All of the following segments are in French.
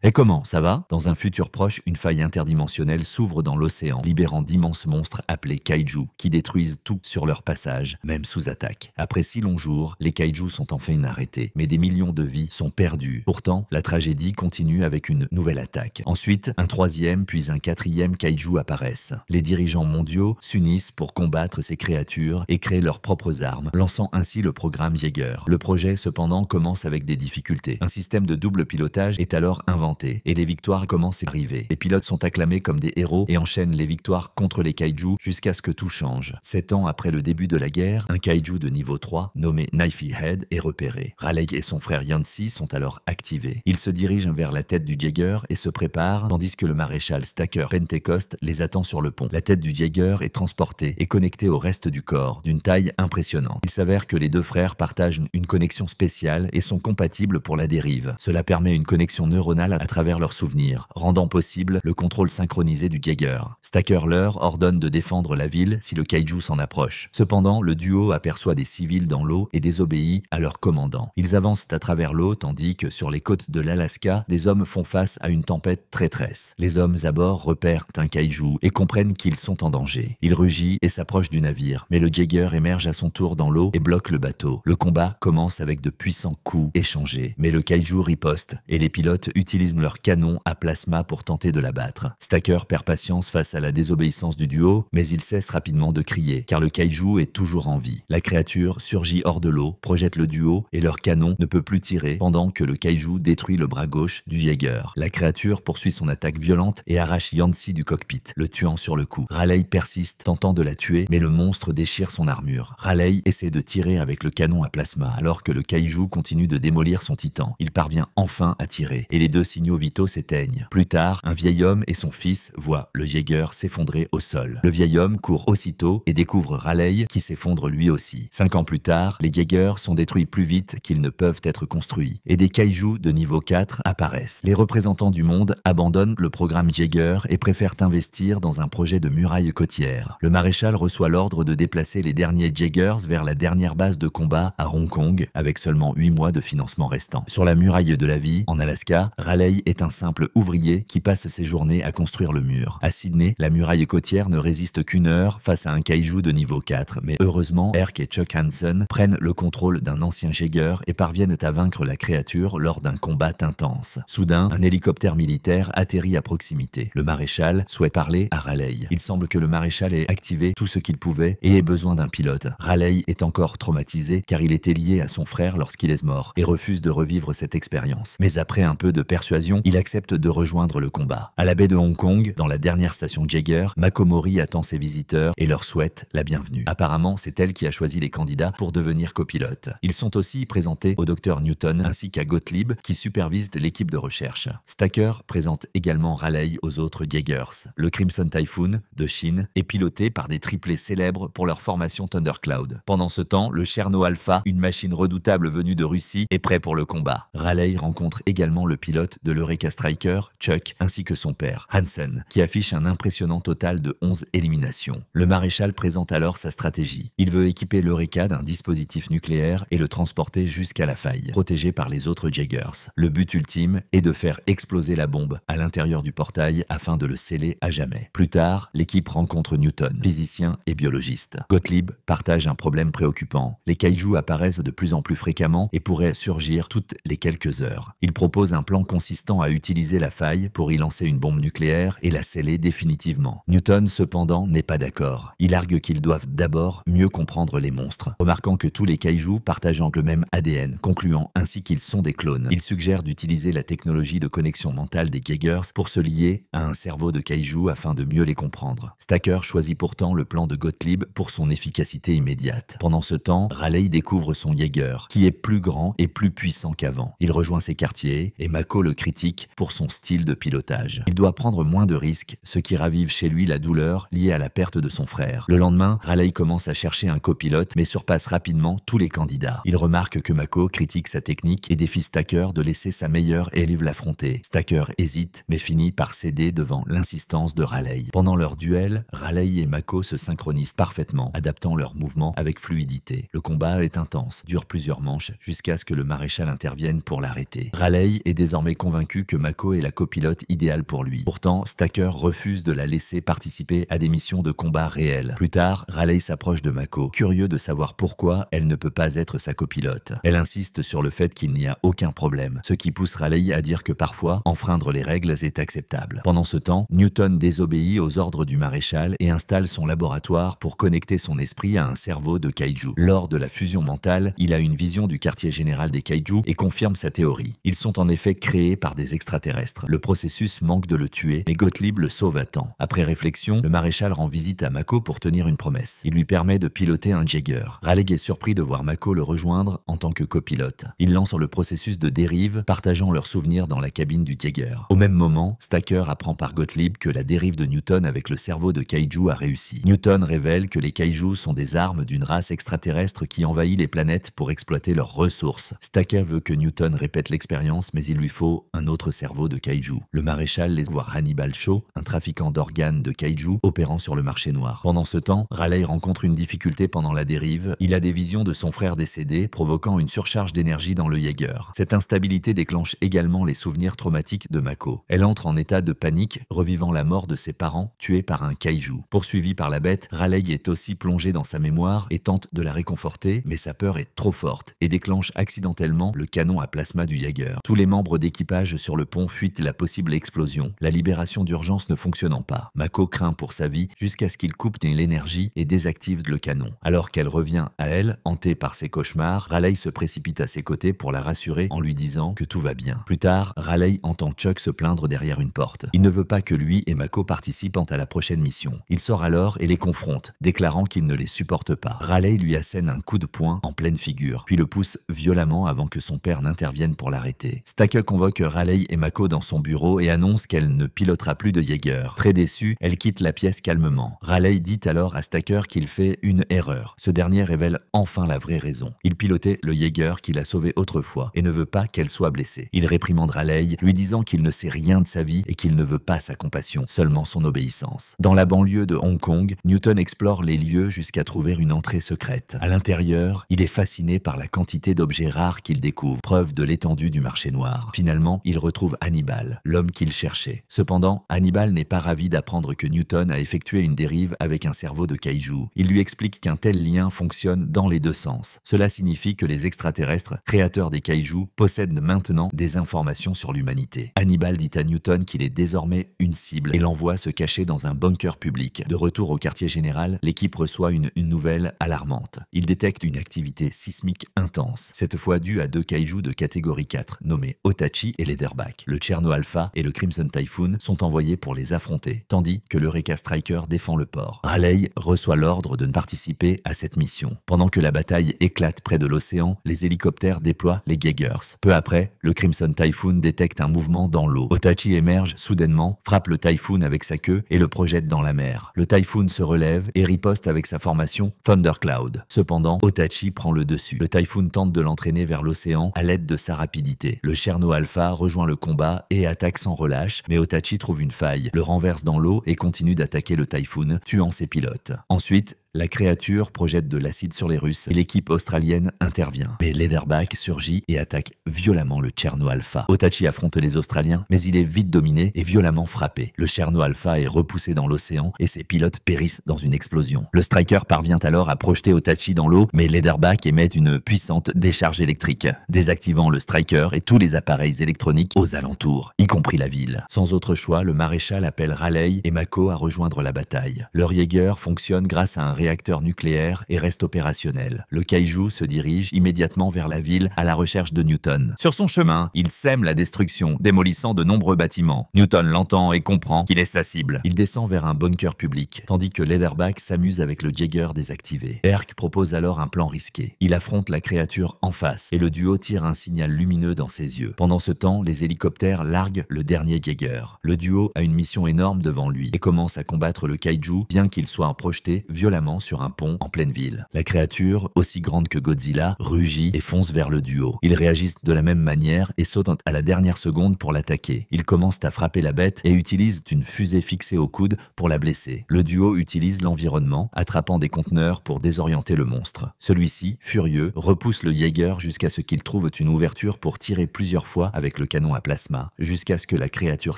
Et comment, ça va? Dans un futur proche, une faille interdimensionnelle s'ouvre dans l'océan, libérant d'immenses monstres appelés kaiju, qui détruisent tout sur leur passage, même sous attaque. Après 6 longs jours, les kaiju sont enfin arrêtés, mais des millions de vies sont perdues. Pourtant, la tragédie continue avec une nouvelle attaque. Ensuite, un troisième puis un quatrième kaiju apparaissent. Les dirigeants mondiaux s'unissent pour combattre ces créatures et créer leurs propres armes, lançant ainsi le programme Jaeger. Le projet, cependant, commence avec des difficultés. Un système de double pilotage est alors inventé et les victoires commencent à arriver. Les pilotes sont acclamés comme des héros et enchaînent les victoires contre les kaiju jusqu'à ce que tout change. 7 ans après le début de la guerre, un kaiju de niveau 3, nommé Knifey Head, est repéré. Raleigh et son frère Yancy sont alors activés. Ils se dirigent vers la tête du Jaeger et se préparent, tandis que le maréchal Stacker Pentecost les attend sur le pont. La tête du Jaeger est transportée et connectée au reste du corps, d'une taille impressionnante. Il s'avère que les deux frères partagent une connexion spéciale et sont compatibles pour la dérive. Cela permet une connexion neuronale à travers leurs souvenirs, rendant possible le contrôle synchronisé du Jaeger. Stacker leur ordonne de défendre la ville si le kaiju s'en approche. Cependant, le duo aperçoit des civils dans l'eau et désobéit à leur commandant. Ils avancent à travers l'eau tandis que sur les côtes de l'Alaska, des hommes font face à une tempête traîtresse. Les hommes à bord repèrent un kaiju et comprennent qu'ils sont en danger. Il rugit et s'approche du navire, mais le Jaeger émerge à son tour dans l'eau et bloque le bateau. Le combat commence avec de puissants coups échangés, mais le kaiju riposte et les pilotes utilisent leur canon à plasma pour tenter de l'abattre. Stacker perd patience face à la désobéissance du duo, mais il cesse rapidement de crier, car le kaiju est toujours en vie. La créature surgit hors de l'eau, projette le duo et leur canon ne peut plus tirer pendant que le kaiju détruit le bras gauche du Jaeger. La créature poursuit son attaque violente et arrache Yancy du cockpit, le tuant sur le coup. Raleigh persiste, tentant de la tuer, mais le monstre déchire son armure. Raleigh essaie de tirer avec le canon à plasma, alors que le kaiju continue de démolir son titan. Il parvient enfin à tirer, et les deux signaux vitaux s'éteignent. Plus tard, un vieil homme et son fils voient le Jaeger s'effondrer au sol. Le vieil homme court aussitôt et découvre Raleigh qui s'effondre lui aussi. 5 ans plus tard, les Jaegers sont détruits plus vite qu'ils ne peuvent être construits, et des kaiju de niveau 4 apparaissent. Les représentants du monde abandonnent le programme Jaeger et préfèrent investir dans un projet de muraille côtière. Le maréchal reçoit l'ordre de déplacer les derniers Jaegers vers la dernière base de combat à Hong Kong, avec seulement 8 mois de financement restant. Sur la muraille de la vie, en Alaska, Raleigh est un simple ouvrier qui passe ses journées à construire le mur. À Sydney, la muraille côtière ne résiste qu'une heure face à un kaiju de niveau 4, mais heureusement, Herc et Chuck Hansen prennent le contrôle d'un ancien Jaeger et parviennent à vaincre la créature lors d'un combat intense. Soudain, un hélicoptère militaire atterrit à proximité. Le maréchal souhaite parler à Raleigh. Il semble que le maréchal ait activé tout ce qu'il pouvait et ait besoin d'un pilote. Raleigh est encore traumatisé car il était lié à son frère lorsqu'il est mort et refuse de revivre cette expérience. Mais après un peu de persuasion, il accepte de rejoindre le combat. À la baie de Hong Kong, dans la dernière station Jaeger, Mako Mori attend ses visiteurs et leur souhaite la bienvenue. Apparemment, c'est elle qui a choisi les candidats pour devenir copilote. Ils sont aussi présentés au docteur Newton ainsi qu'à Gottlieb qui supervise l'équipe de recherche. Stacker présente également Raleigh aux autres Jaegers. Le Crimson Typhoon de Chine est piloté par des triplés célèbres pour leur formation Thundercloud. Pendant ce temps, le Cherno Alpha, une machine redoutable venue de Russie, est prêt pour le combat. Raleigh rencontre également le pilote de l'Eureka Striker, Chuck, ainsi que son père, Hansen, qui affiche un impressionnant total de 11 éliminations. Le maréchal présente alors sa stratégie. Il veut équiper l'Eureka d'un dispositif nucléaire et le transporter jusqu'à la faille, protégé par les autres Jaegers. Le but ultime est de faire exploser la bombe à l'intérieur du portail afin de le sceller à jamais. Plus tard, l'équipe rencontre Newton, physicien et biologiste. Gottlieb partage un problème préoccupant. Les kaiju apparaissent de plus en plus fréquemment et pourraient surgir toutes les quelques heures. Il propose un plan consistant à utiliser la faille pour y lancer une bombe nucléaire et la sceller définitivement. Newton, cependant, n'est pas d'accord. Il argue qu'ils doivent d'abord mieux comprendre les monstres, remarquant que tous les kaiju partagent le même ADN, concluant ainsi qu'ils sont des clones. Il suggère d'utiliser la technologie de connexion mentale des Jaegers pour se lier à un cerveau de kaiju afin de mieux les comprendre. Stacker choisit pourtant le plan de Gottlieb pour son efficacité immédiate. Pendant ce temps, Raleigh découvre son Jaeger, qui est plus grand et plus puissant qu'avant. Il rejoint ses quartiers et Mako le critique pour son style de pilotage. Il doit prendre moins de risques, ce qui ravive chez lui la douleur liée à la perte de son frère. Le lendemain, Raleigh commence à chercher un copilote mais surpasse rapidement tous les candidats. Il remarque que Mako critique sa technique et défie Stacker de laisser sa meilleure élève l'affronter. Stacker hésite mais finit par céder devant l'insistance de Raleigh. Pendant leur duel, Raleigh et Mako se synchronisent parfaitement, adaptant leurs mouvements avec fluidité. Le combat est intense, dure plusieurs manches jusqu'à ce que le maréchal intervienne pour l'arrêter. Raleigh est désormais convaincu convaincu que Mako est la copilote idéale pour lui. Pourtant, Stacker refuse de la laisser participer à des missions de combat réelles. Plus tard, Raleigh s'approche de Mako, curieux de savoir pourquoi elle ne peut pas être sa copilote. Elle insiste sur le fait qu'il n'y a aucun problème, ce qui pousse Raleigh à dire que parfois, enfreindre les règles est acceptable. Pendant ce temps, Newton désobéit aux ordres du maréchal et installe son laboratoire pour connecter son esprit à un cerveau de kaiju. Lors de la fusion mentale, il a une vision du quartier général des kaiju et confirme sa théorie. Ils sont en effet créés par des extraterrestres. Le processus manque de le tuer, mais Gottlieb le sauve à temps. Après réflexion, le maréchal rend visite à Mako pour tenir une promesse. Il lui permet de piloter un Jaeger. Raleigh est surpris de voir Mako le rejoindre en tant que copilote. Ils lancent le processus de dérive, partageant leurs souvenirs dans la cabine du Jaeger. Au même moment, Stacker apprend par Gottlieb que la dérive de Newton avec le cerveau de kaiju a réussi. Newton révèle que les kaiju sont des armes d'une race extraterrestre qui envahit les planètes pour exploiter leurs ressources. Stacker veut que Newton répète l'expérience, mais il lui faut un autre cerveau de kaiju. Le maréchal laisse voir Hannibal Shaw, un trafiquant d'organes de kaiju opérant sur le marché noir. Pendant ce temps, Raleigh rencontre une difficulté pendant la dérive. Il a des visions de son frère décédé, provoquant une surcharge d'énergie dans le Jaeger. Cette instabilité déclenche également les souvenirs traumatiques de Mako. Elle entre en état de panique, revivant la mort de ses parents, tués par un kaiju. Poursuivi par la bête, Raleigh est aussi plongé dans sa mémoire et tente de la réconforter, mais sa peur est trop forte et déclenche accidentellement le canon à plasma du Jaeger. Tous les membres d'équipage sur le pont fuient la possible explosion, la libération d'urgence ne fonctionnant pas. Mako craint pour sa vie jusqu'à ce qu'il coupe l'énergie et désactive le canon. Alors qu'elle revient à elle, hantée par ses cauchemars, Raleigh se précipite à ses côtés pour la rassurer en lui disant que tout va bien. Plus tard, Raleigh entend Chuck se plaindre derrière une porte. Il ne veut pas que lui et Mako participent à la prochaine mission. Il sort alors et les confronte, déclarant qu'il ne les supporte pas. Raleigh lui assène un coup de poing en pleine figure, puis le pousse violemment avant que son père n'intervienne pour l'arrêter. Stacker convoque Raleigh et Mako dans son bureau et annonce qu'elle ne pilotera plus de Jaeger. Très déçue, elle quitte la pièce calmement. Raleigh dit alors à Stacker qu'il fait une erreur. Ce dernier révèle enfin la vraie raison. Il pilotait le Jaeger qu'il a sauvé autrefois et ne veut pas qu'elle soit blessée. Il réprimande Raleigh, lui disant qu'il ne sait rien de sa vie et qu'il ne veut pas sa compassion, seulement son obéissance. Dans la banlieue de Hong Kong, Newton explore les lieux jusqu'à trouver une entrée secrète. À l'intérieur, il est fasciné par la quantité d'objets rares qu'il découvre, preuve de l'étendue du marché noir. Finalement, il retrouve Hannibal, l'homme qu'il cherchait. Cependant, Hannibal n'est pas ravi d'apprendre que Newton a effectué une dérive avec un cerveau de kaiju. Il lui explique qu'un tel lien fonctionne dans les deux sens. Cela signifie que les extraterrestres, créateurs des kaiju, possèdent maintenant des informations sur l'humanité. Hannibal dit à Newton qu'il est désormais une cible et l'envoie se cacher dans un bunker public. De retour au quartier général, l'équipe reçoit une nouvelle alarmante. Il détecte une activité sismique intense, cette fois due à deux kaiju de catégorie 4, nommés Otachi et Leatherback. Le Cherno Alpha et le Crimson Typhoon sont envoyés pour les affronter, tandis que l'Eureka Striker défend le port. Raleigh reçoit l'ordre de ne participer à cette mission. Pendant que la bataille éclate près de l'océan, les hélicoptères déploient les Jaegers. Peu après, le Crimson Typhoon détecte un mouvement dans l'eau. Otachi émerge soudainement, frappe le Typhoon avec sa queue et le projette dans la mer. Le Typhoon se relève et riposte avec sa formation Thundercloud. Cependant, Otachi prend le dessus. Le Typhoon tente de l'entraîner vers l'océan à l'aide de sa rapidité. Le Cherno Alpha rejoint le combat et attaque sans relâche, mais Otachi trouve une faille, le renverse dans l'eau et continue d'attaquer le Typhoon, tuant ses pilotes. Ensuite, la créature projette de l'acide sur les Russes et l'équipe australienne intervient. Mais Leatherback surgit et attaque violemment le Cherno Alpha. Otachi affronte les Australiens, mais il est vite dominé et violemment frappé. Le Cherno Alpha est repoussé dans l'océan et ses pilotes périssent dans une explosion. Le Striker parvient alors à projeter Otachi dans l'eau, mais Leatherback émet une puissante décharge électrique, désactivant le Striker et tous les appareils électroniques aux alentours, y compris la ville. Sans autre choix, le maréchal appelle Raleigh et Mako à rejoindre la bataille. Leur Jaeger fonctionne grâce à un réacteur nucléaire et reste opérationnel. Le kaiju se dirige immédiatement vers la ville à la recherche de Newton. Sur son chemin, il sème la destruction, démolissant de nombreux bâtiments. Newton l'entend et comprend qu'il est sa cible. Il descend vers un bunker public, tandis que Leatherback s'amuse avec le Jaeger désactivé. Herc propose alors un plan risqué. Il affronte la créature en face et le duo tire un signal lumineux dans ses yeux. Pendant ce temps, les hélicoptères larguent le dernier Jaeger. Le duo a une mission énorme devant lui et commence à combattre le kaiju, bien qu'il soit projeté violemment brusquement sur un pont en pleine ville. La créature, aussi grande que Godzilla, rugit et fonce vers le duo. Ils réagissent de la même manière et sautent à la dernière seconde pour l'attaquer. Ils commencent à frapper la bête et utilisent une fusée fixée au coude pour la blesser. Le duo utilise l'environnement, attrapant des conteneurs pour désorienter le monstre. Celui-ci, furieux, repousse le Jaeger jusqu'à ce qu'il trouve une ouverture pour tirer plusieurs fois avec le canon à plasma, jusqu'à ce que la créature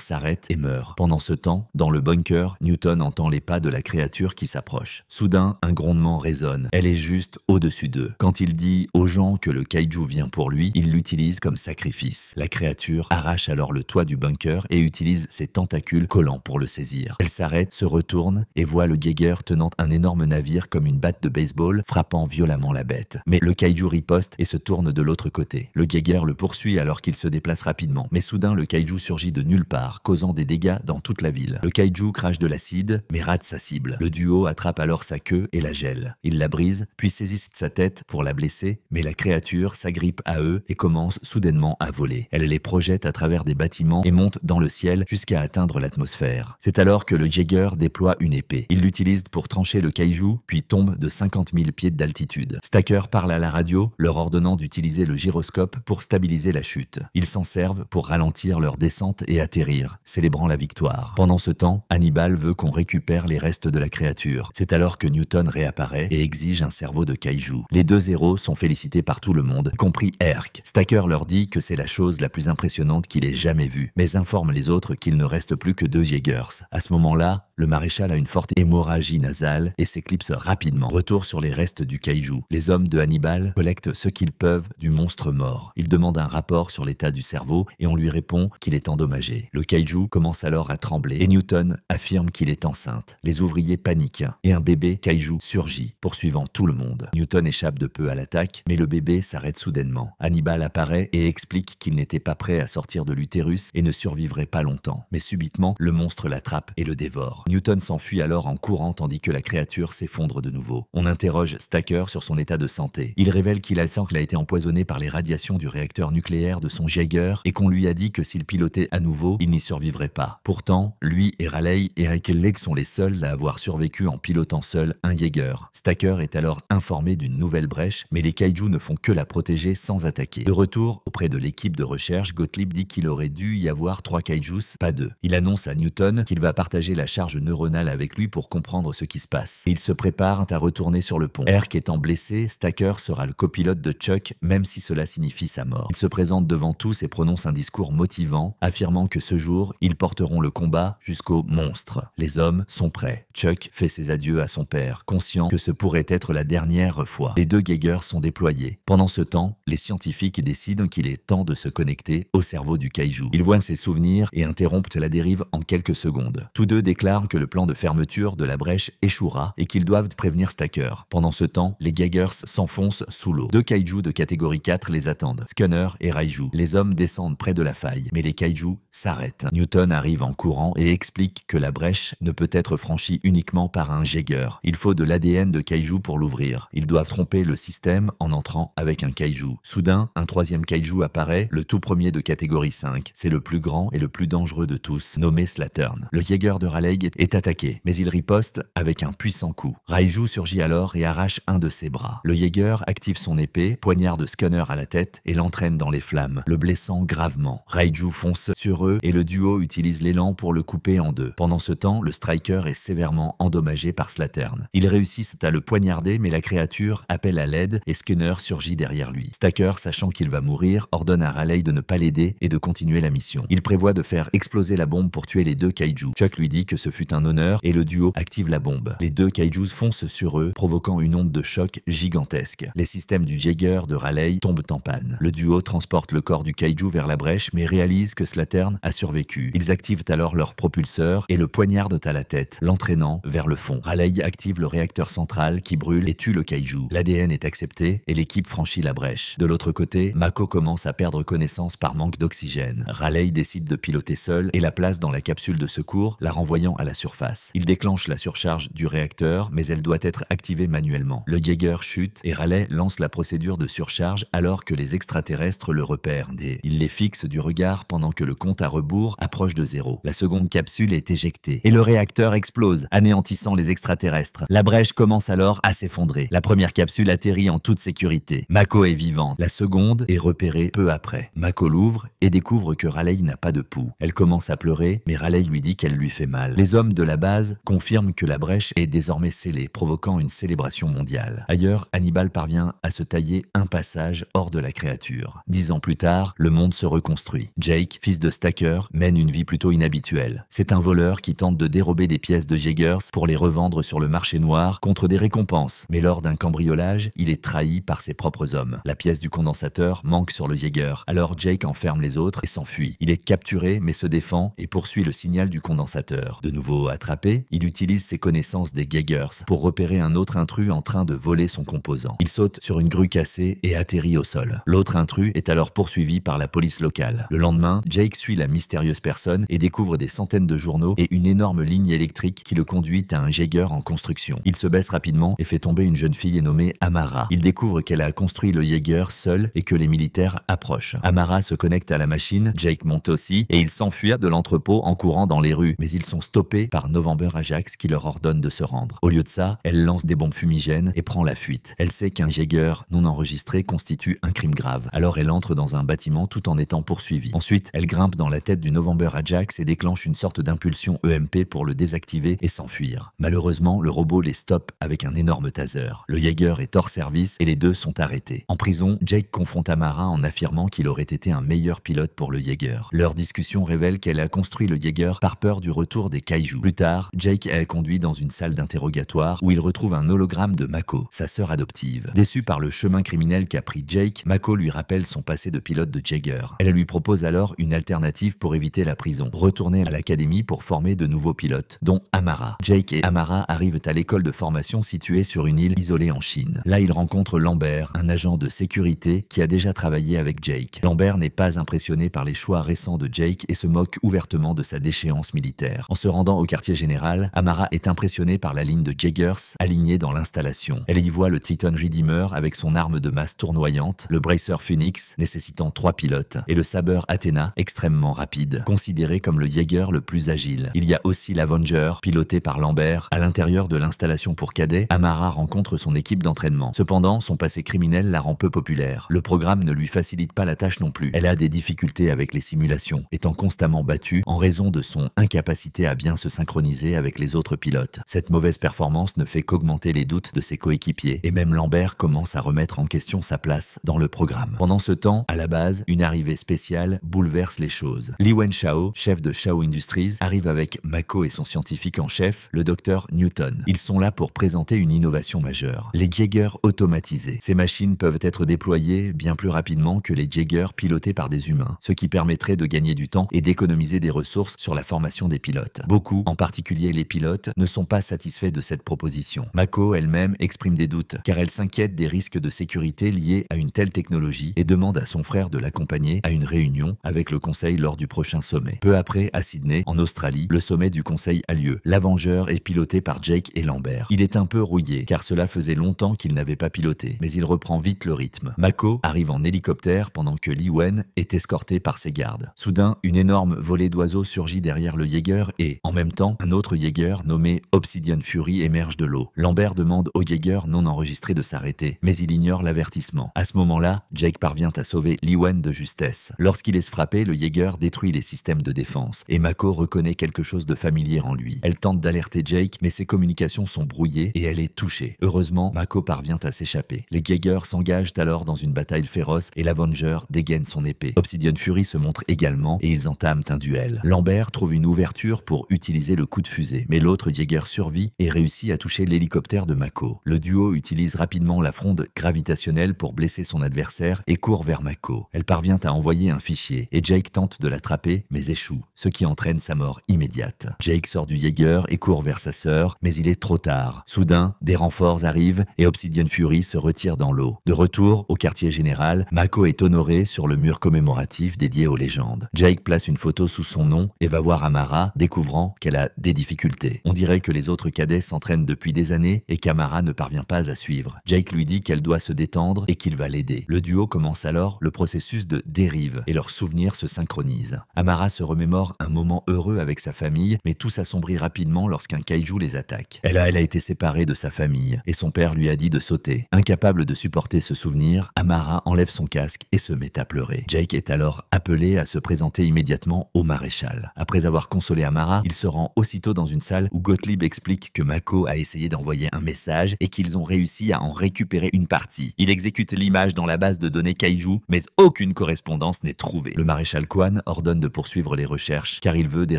s'arrête et meure. Pendant ce temps, dans le bunker, Newton entend les pas de la créature qui s'approche. Soudain, un grondement résonne. Elle est juste au-dessus d'eux. Quand il dit aux gens que le kaiju vient pour lui, il l'utilise comme sacrifice. La créature arrache alors le toit du bunker et utilise ses tentacules collants pour le saisir. Elle s'arrête, se retourne et voit le Jaeger tenant un énorme navire comme une batte de baseball, frappant violemment la bête. Mais le kaiju riposte et se tourne de l'autre côté. Le Jaeger le poursuit alors qu'il se déplace rapidement. Mais soudain, le kaiju surgit de nulle part, causant des dégâts dans toute la ville. Le kaiju crache de l'acide, mais rate sa cible. Le duo attrape alors sa queue et la gèle. Ils la brisent, puis saisissent sa tête pour la blesser, mais la créature s'agrippe à eux et commence soudainement à voler. Elle les projette à travers des bâtiments et monte dans le ciel jusqu'à atteindre l'atmosphère. C'est alors que le Jaeger déploie une épée. Il l'utilise pour trancher le kaiju, puis tombe de 50 000 pieds d'altitude. Stacker parle à la radio, leur ordonnant d'utiliser le gyroscope pour stabiliser la chute. Ils s'en servent pour ralentir leur descente et atterrir, célébrant la victoire. Pendant ce temps, Hannibal veut qu'on récupère les restes de la créature. C'est alors que Newton réapparaît et exige un cerveau de kaiju. Les deux héros sont félicités par tout le monde, y compris Herc. Stacker leur dit que c'est la chose la plus impressionnante qu'il ait jamais vue, mais informe les autres qu'il ne reste plus que 2 Jaegers. À ce moment-là, le maréchal a une forte hémorragie nasale et s'éclipse rapidement. Retour sur les restes du kaiju. Les hommes de Hannibal collectent ce qu'ils peuvent du monstre mort. Ils demandent un rapport sur l'état du cerveau et on lui répond qu'il est endommagé. Le kaiju commence alors à trembler et Newton affirme qu'il est enceinte. Les ouvriers paniquent et un bébé kaiju surgit, poursuivant tout le monde. Newton échappe de peu à l'attaque, mais le bébé s'arrête soudainement. Hannibal apparaît et explique qu'il n'était pas prêt à sortir de l'utérus et ne survivrait pas longtemps. Mais subitement, le monstre l'attrape et le dévore. Newton s'enfuit alors en courant tandis que la créature s'effondre de nouveau. On interroge Stacker sur son état de santé. Il révèle qu'il a été empoisonné par les radiations du réacteur nucléaire de son Jaeger et qu'on lui a dit que s'il pilotait à nouveau, il n'y survivrait pas. Pourtant, lui et Raleigh et Leclerc sont les seuls à avoir survécu en pilotant seul un Jaeger. Stacker est alors informé d'une nouvelle brèche, mais les kaiju ne font que la protéger sans attaquer. De retour auprès de l'équipe de recherche, Gottlieb dit qu'il aurait dû y avoir 3 kaijus, pas 2. Il annonce à Newton qu'il va partager la charge neuronale avec lui pour comprendre ce qui se passe. Et ils se préparent à retourner sur le pont. Herc étant blessé, Stacker sera le copilote de Chuck, même si cela signifie sa mort. Il se présente devant tous et prononce un discours motivant, affirmant que ce jour, ils porteront le combat jusqu'au monstre. Les hommes sont prêts. Chuck fait ses adieux à son père, conscient que ce pourrait être la dernière fois. Les 2 Jaegers sont déployés. Pendant ce temps, les scientifiques décident qu'il est temps de se connecter au cerveau du kaiju. Ils voient ses souvenirs et interrompent la dérive en quelques secondes. Tous deux déclarent que le plan de fermeture de la brèche échouera et qu'ils doivent prévenir Stacker. Pendant ce temps, les Jaegers s'enfoncent sous l'eau. 2 kaiju de catégorie 4 les attendent, Scunner et Raiju. Les hommes descendent près de la faille, mais les kaiju s'arrêtent. Newton arrive en courant et explique que la brèche ne peut être franchie uniquement par un Jaeger. Il faut de l'ADN de kaiju pour l'ouvrir. Ils doivent tromper le système en entrant avec un kaiju. Soudain, un 3e kaiju apparaît, le tout premier de catégorie 5. C'est le plus grand et le plus dangereux de tous, nommé Slattern. Le Jaeger de Raleigh est attaqué, mais il riposte avec un puissant coup. Raiju surgit alors et arrache un de ses bras. Le Jaeger active son épée, poignarde Scunner à la tête et l'entraîne dans les flammes, le blessant gravement. Raiju fonce sur eux et le duo utilise l'élan pour le couper en 2. Pendant ce temps, le Striker est sévèrement endommagé par Slattern. Ils réussissent à le poignarder, mais la créature appelle à l'aide et Scunner surgit derrière lui. Stacker, sachant qu'il va mourir, ordonne à Raleigh de ne pas l'aider et de continuer la mission. Il prévoit de faire exploser la bombe pour tuer les 2 kaiju. Chuck lui dit que ce fut un honneur et le duo active la bombe. Les 2 kaijus foncent sur eux, provoquant une onde de choc gigantesque. Les systèmes du Jaeger de Raleigh tombent en panne. Le duo transporte le corps du kaiju vers la brèche mais réalise que Slattern a survécu. Ils activent alors leur propulseur et le poignardent à la tête, l'entraînant vers le fond. Raleigh active le réacteur central qui brûle et tue le kaiju. L'ADN est accepté et l'équipe franchit la brèche. De l'autre côté, Mako commence à perdre connaissance par manque d'oxygène. Raleigh décide de piloter seul et la place dans la capsule de secours, la renvoyant à la la surface. Il déclenche la surcharge du réacteur, mais elle doit être activée manuellement. Le Jaeger chute et Raleigh lance la procédure de surcharge alors que les extraterrestres le repèrent. Il les fixe du regard pendant que le compte à rebours approche de zéro. La seconde capsule est éjectée et le réacteur explose, anéantissant les extraterrestres. La brèche commence alors à s'effondrer. La première capsule atterrit en toute sécurité. Mako est vivante. La seconde est repérée peu après. Mako l'ouvre et découvre que Raleigh n'a pas de pouls. Elle commence à pleurer, mais Raleigh lui dit qu'elle lui fait mal. Les hommes de la base confirment que la brèche est désormais scellée, provoquant une célébration mondiale. Ailleurs, Hannibal parvient à se tailler un passage hors de la créature. 10 ans plus tard, le monde se reconstruit. Jake, fils de Stacker, mène une vie plutôt inhabituelle. C'est un voleur qui tente de dérober des pièces de Jaegers pour les revendre sur le marché noir contre des récompenses. Mais lors d'un cambriolage, il est trahi par ses propres hommes. La pièce du condensateur manque sur le Jaeger. Alors Jake enferme les autres et s'enfuit. Il est capturé mais se défend et poursuit le signal du condensateur. De nouveau attrapé, il utilise ses connaissances des Jaegers pour repérer un autre intrus en train de voler son composant. Il saute sur une grue cassée et atterrit au sol. L'autre intrus est alors poursuivi par la police locale. Le lendemain, Jake suit la mystérieuse personne et découvre des centaines de journaux et une énorme ligne électrique qui le conduit à un Jaeger en construction. Il se baisse rapidement et fait tomber une jeune fille nommée Amara. Il découvre qu'elle a construit le Jaeger seule et que les militaires approchent. Amara se connecte à la machine, Jake monte aussi et ils s'enfuient de l'entrepôt en courant dans les rues. Mais ils sont stoppés par November Ajax qui leur ordonne de se rendre. Au lieu de ça, elle lance des bombes fumigènes et prend la fuite. Elle sait qu'un Jaeger non enregistré constitue un crime grave. Alors elle entre dans un bâtiment tout en étant poursuivie. Ensuite, elle grimpe dans la tête du November Ajax et déclenche une sorte d'impulsion EMP pour le désactiver et s'enfuir. Malheureusement, le robot les stoppe avec un énorme taser. Le Jaeger est hors service et les deux sont arrêtés. En prison, Jake confronte Amara en affirmant qu'il aurait été un meilleur pilote pour le Jaeger. Leur discussion révèle qu'elle a construit le Jaeger par peur du retour des kaiju. Plus tard, Jake est conduit dans une salle d'interrogatoire où il retrouve un hologramme de Mako, sa sœur adoptive. Déçue par le chemin criminel qu'a pris Jake, Mako lui rappelle son passé de pilote de Jaeger. Elle lui propose alors une alternative pour éviter la prison, retourner à l'académie pour former de nouveaux pilotes, dont Amara. Jake et Amara arrivent à l'école de formation située sur une île isolée en Chine. Là, ils rencontrent Lambert, un agent de sécurité qui a déjà travaillé avec Jake. Lambert n'est pas impressionné par les choix récents de Jake et se moque ouvertement de sa déchéance militaire. En se rendant au quartier général, Amara est impressionnée par la ligne de Jaegers alignée dans l'installation. Elle y voit le Titan Redeemer avec son arme de masse tournoyante, le Bracer Phoenix nécessitant 3 pilotes et le Saber Athena extrêmement rapide, considéré comme le Jaeger le plus agile. Il y a aussi l'Avenger, piloté par Lambert. À l'intérieur de l'installation pour cadets, Amara rencontre son équipe d'entraînement. Cependant, son passé criminel la rend peu populaire. Le programme ne lui facilite pas la tâche non plus. Elle a des difficultés avec les simulations, étant constamment battue en raison de son incapacité à bien se synchroniser avec les autres pilotes. Cette mauvaise performance ne fait qu'augmenter les doutes de ses coéquipiers, et même Lambert commence à remettre en question sa place dans le programme. Pendant ce temps, à la base, une arrivée spéciale bouleverse les choses. Li Wenshao, chef de Shao Industries, arrive avec Mako et son scientifique en chef, le docteur Newton. Ils sont là pour présenter une innovation majeure, les Jaeger automatisés. Ces machines peuvent être déployées bien plus rapidement que les Jaeger pilotés par des humains, ce qui permettrait de gagner du temps et d'économiser des ressources sur la formation des pilotes. Beaucoup, en particulier les pilotes, ne sont pas satisfaits de cette proposition. Mako elle-même exprime des doutes, car elle s'inquiète des risques de sécurité liés à une telle technologie et demande à son frère de l'accompagner à une réunion avec le conseil lors du prochain sommet. Peu après, à Sydney, en Australie, le sommet du conseil a lieu. L'Avenger est piloté par Jake et Lambert. Il est un peu rouillé, car cela faisait longtemps qu'il n'avait pas piloté, mais il reprend vite le rythme. Mako arrive en hélicoptère pendant que Li Wen est escorté par ses gardes. Soudain, une énorme volée d'oiseaux surgit derrière le Jaeger et, en même temps, un autre Jaeger nommé Obsidian Fury émerge de l'eau. Lambert demande au Jaeger non enregistré de s'arrêter, mais il ignore l'avertissement. À ce moment-là, Jake parvient à sauver Li Wen de justesse. Lorsqu'il est frappé, le Jaeger détruit les systèmes de défense, et Mako reconnaît quelque chose de familier en lui. Elle tente d'alerter Jake, mais ses communications sont brouillées et elle est touchée. Heureusement, Mako parvient à s'échapper. Les Jaegers s'engagent alors dans une bataille féroce et l'Avenger dégaine son épée. Obsidian Fury se montre également et ils entament un duel. Lambert trouve une ouverture pour utiliser le coup de fusée, mais l'autre Jaeger survit et réussit à toucher l'hélicoptère de Mako. Le duo utilise rapidement la fronde gravitationnelle pour blesser son adversaire et court vers Mako. Elle parvient à envoyer un fichier et Jake tente de l'attraper mais échoue, ce qui entraîne sa mort immédiate. Jake sort du Jaeger et court vers sa sœur, mais il est trop tard. Soudain, des renforts arrivent et Obsidian Fury se retire dans l'eau. De retour au quartier général, Mako est honoré sur le mur commémoratif dédié aux légendes. Jake place une photo sous son nom et va voir Amara, découvrant qu'elle a des difficultés. On dirait que les autres cadets s'entraînent depuis des années et qu'Amara ne parvient pas à suivre. Jake lui dit qu'elle doit se détendre et qu'il va l'aider. Le duo commence alors le processus de dérive et leurs souvenirs se synchronisent. Amara se remémore un moment heureux avec sa famille, mais tout s'assombrit rapidement lorsqu'un kaiju les attaque. Elle a été séparée de sa famille et son père lui a dit de sauter. Incapable de supporter ce souvenir, Amara enlève son casque et se met à pleurer. Jake est alors appelé à se présenter immédiatement au maréchal. Après avoir consolé Amara, il se rend aussitôt dans une salle où Gottlieb explique que Mako a essayé d'envoyer un message et qu'ils ont réussi à en récupérer une partie. Il exécute l'image dans la base de données Kaiju, mais aucune correspondance n'est trouvée. Le maréchal Quan ordonne de poursuivre les recherches car il veut des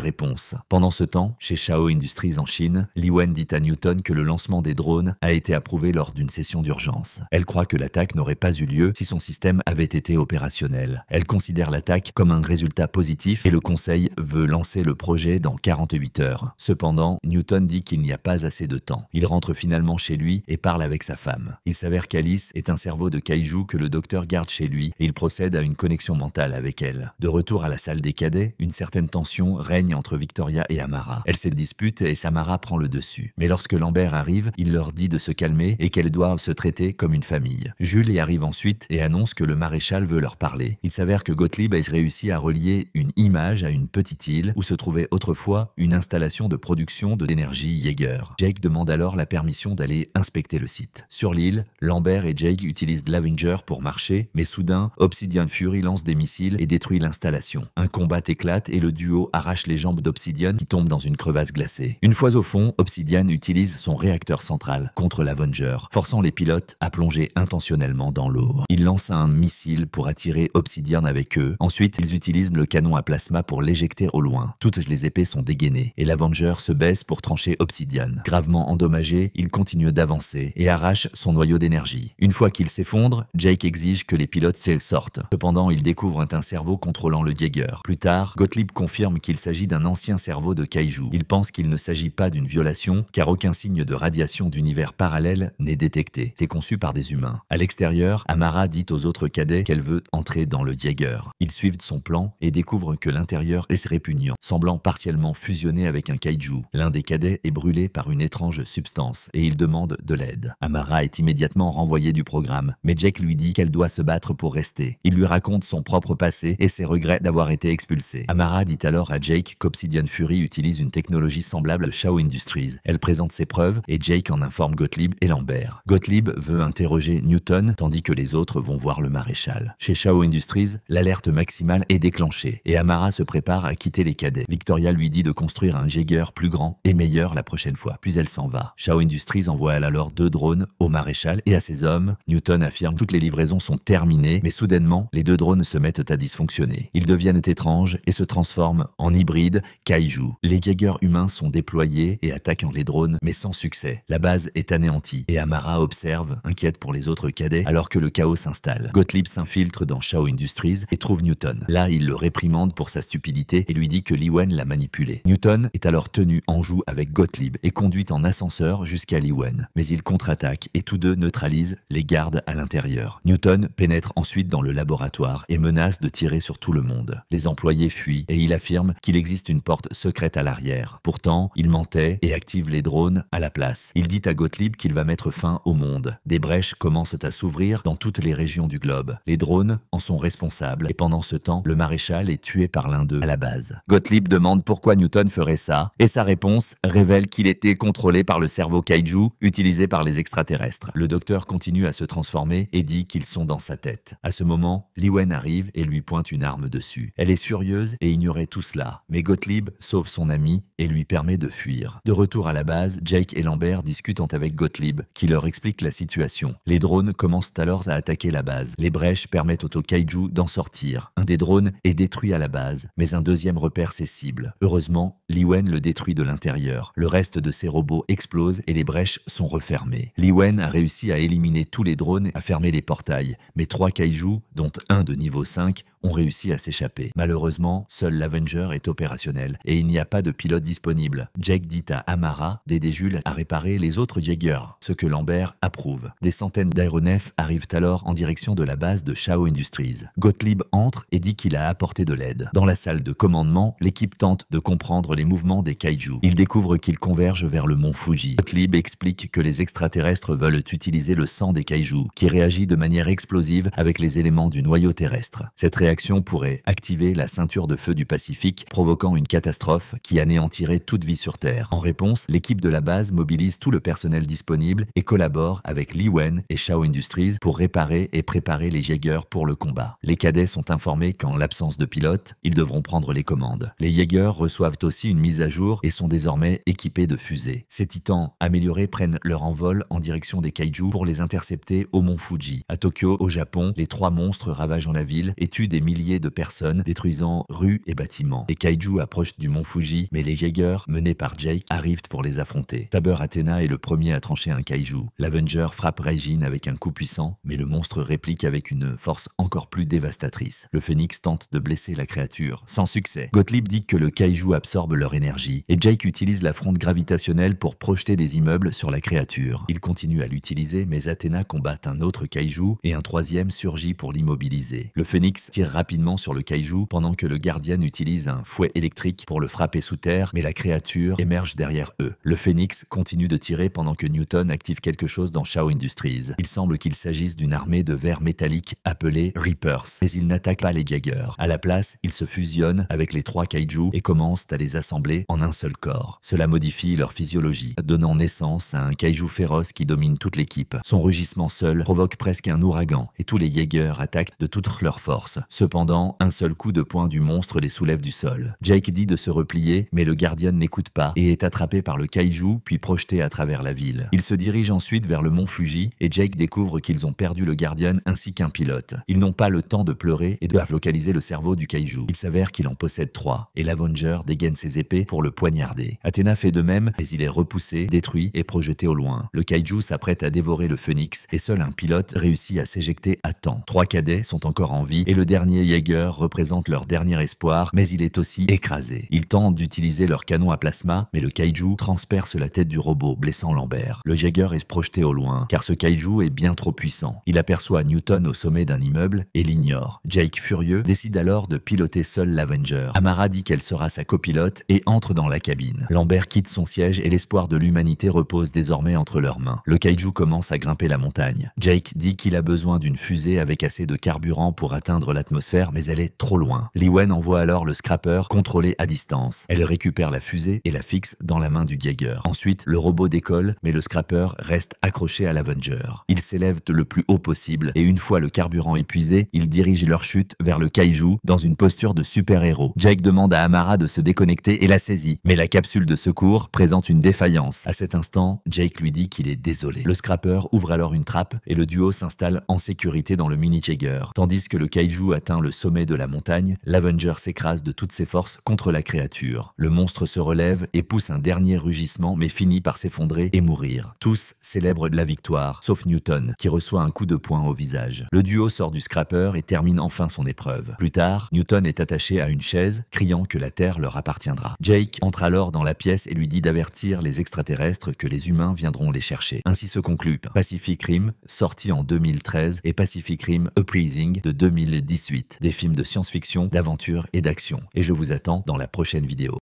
réponses. Pendant ce temps, chez Shao Industries en Chine, Li Wen dit à Newton que le lancement des drones a été approuvé lors d'une session d'urgence. Elle croit que l'attaque n'aurait pas eu lieu si son système avait été opérationnel. Elle considère l'attaque comme un résultat positif et le conseil veut lancer le projet dans 48 heures. Cependant, Newton dit qu'il n'y a pas assez de temps. Il rentre finalement chez lui et parle avec sa femme. Il s'avère qu'Alice est un cerveau de kaiju que le docteur garde chez lui et il procède à une connexion mentale avec elle. De retour à la salle des cadets, une certaine tension règne entre Victoria et Amara. Elles se disputent et Samara prend le dessus. Mais lorsque Lambert arrive, il leur dit de se calmer et qu'elles doivent se traiter comme une famille. Jules y arrive ensuite et annonce que le maréchal veut leur parler. Il s'avère que Gottlieb a réussi à relier une image à une petite île où se trouvait autrefois une installation de production d'énergie Jaeger. Jake demande alors la permission d'aller inspecter le site. Sur l'île, Lambert et Jake utilisent l'Avenger pour marcher, mais soudain, Obsidian Fury lance des missiles et détruit l'installation. Un combat éclate et le duo arrache les jambes d'Obsidian qui tombe dans une crevasse glacée. Une fois au fond, Obsidian utilise son réacteur central contre l'Avenger, forçant les pilotes à plonger intentionnellement dans l'eau. Ils lancent un missile pour attirer Obsidian avec eux. Ensuite, ils utilisent le canon à plasma pour l'éjecter au loin. Toutes les épées sont dégainées et l'Avenger se baisse pour trancher Obsidian. Gravement endommagé, il continue d'avancer et arrache son noyau d'énergie. Une fois qu'il s'effondre, Jake exige que les pilotes sortent. Cependant, il découvre un cerveau contrôlant le Jaeger. Plus tard, Gottlieb confirme qu'il s'agit d'un ancien cerveau de kaiju. Il pense qu'il ne s'agit pas d'une violation car aucun signe de radiation d'univers parallèle n'est détecté. C'est conçu par des humains. À l'extérieur, Amara dit aux autres cadets qu'elle veut entrer dans le Jaeger. Ils suivent son plan et découvrent que l'intérieur est répugnant, semblant partiellement fusionné avec un kaiju. L'un des cadets est brûlé par une étrange substance et il demande de l'aide. Amara est immédiatement renvoyée du programme, mais Jake lui dit qu'elle doit se battre pour rester. Il lui raconte son propre passé et ses regrets d'avoir été expulsée. Amara dit alors à Jake qu'Obsidian Fury utilise une technologie semblable à Shao Industries. Elle présente ses preuves et Jake en informe Gottlieb et Lambert. Gottlieb veut interroger Newton tandis que les autres vont voir le maréchal. Chez Shao Industries, l'alerte maximale est déclenchée et Amara se prépare à quitter les cadets. Victoria lui dit de construire un Jaeger plus grand et meilleur la prochaine fois, puis elle s'en va. Shao Industries envoie alors 2 drones au maréchal et à ses hommes. Newton affirme que toutes les livraisons sont terminées, mais soudainement, les 2 drones se mettent à dysfonctionner. Ils deviennent étranges et se transforment en hybrides kaiju. Les Jaeger humains sont déployés et attaquent les drones, mais sans succès. La base est anéantie et Amara observe, inquiète pour les autres cadets, alors que le chaos s'installe. Gottlieb s'infiltre dans Shao Industries et trouve Newton. Là, il le réprimande pour sa stupidité et lui dit que Li Wen l'a manipulé. Newton est alors tenu en joue avec Gottlieb et conduit en ascenseur jusqu'à Li Wen. Mais il contre-attaque et tous deux neutralisent les gardes à l'intérieur. Newton pénètre ensuite dans le laboratoire et menace de tirer sur tout le monde. Les employés fuient et il affirme qu'il existe une porte secrète à l'arrière. Pourtant, il mentait et active les drones à la place. Il dit à Gottlieb qu'il va mettre fin au monde. Des brèches commencent à s'ouvrir dans toutes les régions du globe. Les drones en sont responsables et pendant ce temps, le maréchal est tué par l'un d'eux à la base. Gottlieb demande pourquoi Newton ferait ça et sa réponse révèle qu'il était contrôlé par le cerveau kaiju utilisé par les extraterrestres. Le docteur continue à se transformer et dit qu'ils sont dans sa tête. À ce moment, Li Wen arrive et lui pointe une arme dessus. Elle est furieuse et ignorait tout cela, mais Gottlieb sauve son ami et lui permet de fuir. De retour à la base, Jake et Lambert discutent avec Gottlieb, qui leur explique la situation. Les drones commencent alors à attaquer la base. Les brèches permettent au kaiju d'en sortir. Un des drones est détruit à la base, mais un deuxième repère ses cibles. Heureusement, Li Wen le détruit de l'intérieur. Le reste de ses robots explose et les brèches sont refermées. Li Wen a réussi à éliminer tous les drones et à fermer les portails, mais 3 kaiju, dont un de niveau 5, ont réussi à s'échapper. Malheureusement, seul l'Avenger est opérationnel et il n'y a pas de pilote disponible. Jake dit à Amara d'aider Jules à réparer les autres Jaegers, ce que Lambert approuve. Des centaines d'aéronefs arrivent alors en direction de la base de Shaw Industries. Gottlieb entre et dit qu'il a apporté de l'aide. Dans la salle de commandement, l'équipe tente de comprendre les mouvements des kaiju. Il découvre qu'ils convergent vers le mont Fuji. Gottlieb explique que les extraterrestres veulent utiliser le sang des kaiju, qui réagit de manière explosive avec les éléments du noyau terrestre. Cette réaction pourrait activer la ceinture de feu du Pacifique, provoquant une catastrophe qui anéantirait toute vie sur Terre. En réponse, l'équipe de la base mobilise tout le personnel disponible et collabore avec Lee Wen et Shaw Industries pour réparer et préparer les Jaegers pour le combat. Les cadets sont informés qu'en l'absence de pilote, ils devront prendre les commandes. Les Jaegers reçoivent aussi une mise à jour et sont désormais équipés de fusées. Ces titans améliorés prennent leur envol en direction des kaiju pour les intercepter au mont Fuji. À Tokyo, au Japon, les 3 monstres ravagent la ville et tuent des milliers de personnes, détruisant rues et bâtiments. Les kaiju approchent du mont Fuji, mais les Jaegers, menés par Jake, arrivent pour les affronter. Saber Athena est le premier à trancher un kaiju. L'Avenger frappe Raijin avec un coup puissant, mais le monstre réplique avec une force encore plus dévastatrice. Le Phénix tente de blesser la créature, sans succès. Gottlieb dit que le kaiju absorbe leur énergie, et Jake utilise la fronde gravitationnelle pour projeter des immeubles sur la créature. Il continue à l'utiliser, mais Athena combat un autre kaiju et un troisième surgit pour l'immobiliser. Le Phénix tire rapidement sur le kaiju pendant que le Guardian utilise un fouet électrique pour le frapper sous terre, mais la créature émerge derrière eux. Le Phénix continue de tirer pendant que Newton active quelque chose dans Shaw Industries. Il semble qu'il s'agisse d'une armée de vers métalliques appelée Reapers, mais il n'attaque pas les Jaegers. À la place, il se fusionne avec les 3 kaiju et commence à les assembler en un seul corps. Cela modifie leur physiologie, donnant naissance à un kaiju féroce qui domine toute l'équipe. Son rugissement seul provoque presque un ouragan et tous les Jaegers attaquent de toute leur force. Cependant, un seul coup de poing du monstre les soulève du sol. Jake dit de se replier, mais le Guardian n'écoute pas et est attrapé par le kaiju puis projeté à travers la ville. Il se dirige ensuite vers le mont Fuji et Jake découvre qu'ils ont perdu le Guardian ainsi qu'un pilote. Ils n'ont pas le temps de pleurer et doivent localiser le cerveau du kaiju. Il s'avère qu'il en possède 3 et l'Avenger dégaine ses épées pour le poignarder. Athena fait de même, mais il est repoussé, détruit et projeté au loin. Le kaiju s'apprête à dévorer le Phénix et seul un pilote réussit à s'éjecter à temps. 3 cadets sont encore en vie et le dernier Jaeger représente leur dernier espoir, mais il est aussi écrasé. Ils tentent d'utiliser leur canon à plasma, mais le kaiju transperce la tête du robot, blessant Lambert. Le Jaeger est projeté au loin, car ce kaiju est bien trop puissant. Il aperçoit Newton au sommet d'un immeuble et l'ignore. Jake, furieux, décide alors de piloter seul l'Avenger. Amara dit qu'elle sera sa copilote et entre dans la cabine. Lambert quitte son siège et l'espoir de l'humanité repose désormais entre leurs mains. Le kaiju commence à grimper la montagne. Jake dit qu'il a besoin d'une fusée avec assez de carburant pour atteindre l'atmosphère, mais elle est trop loin. Lee Wen envoie alors le Scrapper contrôlé à distance. Elle récupère la fusée et la fixe dans la main du Jaeger. Ensuite, le robot décolle, mais le Scrapper reste accroché à l'Avenger. Il s'élève le plus haut possible et une fois le carburant épuisé, ils dirigent leur chute vers le kaiju dans une posture de super-héros. Jake demande à Amara de se déconnecter et la saisit, mais la capsule de secours présente une défaillance. À cet instant, Jake lui dit qu'il est désolé. Le Scrapper ouvre alors une trappe et le duo s'installe en sécurité dans le mini Jaeger. Tandis que le kaiju atteint le sommet de la montagne, l'Avenger s'écrase de toutes ses forces contre la créature. Le monstre se relève et pousse un dernier rugissement mais finit par s'effondrer et mourir. Tous célèbrent la victoire, sauf Newton, qui reçoit un coup de poing au visage. Le duo sort du Scrapper et termine enfin son épreuve. Plus tard, Newton est attaché à une chaise, criant que la Terre leur appartiendra. Jake entre alors dans la pièce et lui dit d'avertir les extraterrestres que les humains viendront les chercher. Ainsi se conclut Pacific Rim, sorti en 2013, et Pacific Rim Uprising de 2018, des films de science-fiction, d'aventure et d'action. Et je vous attends dans la prochaine vidéo.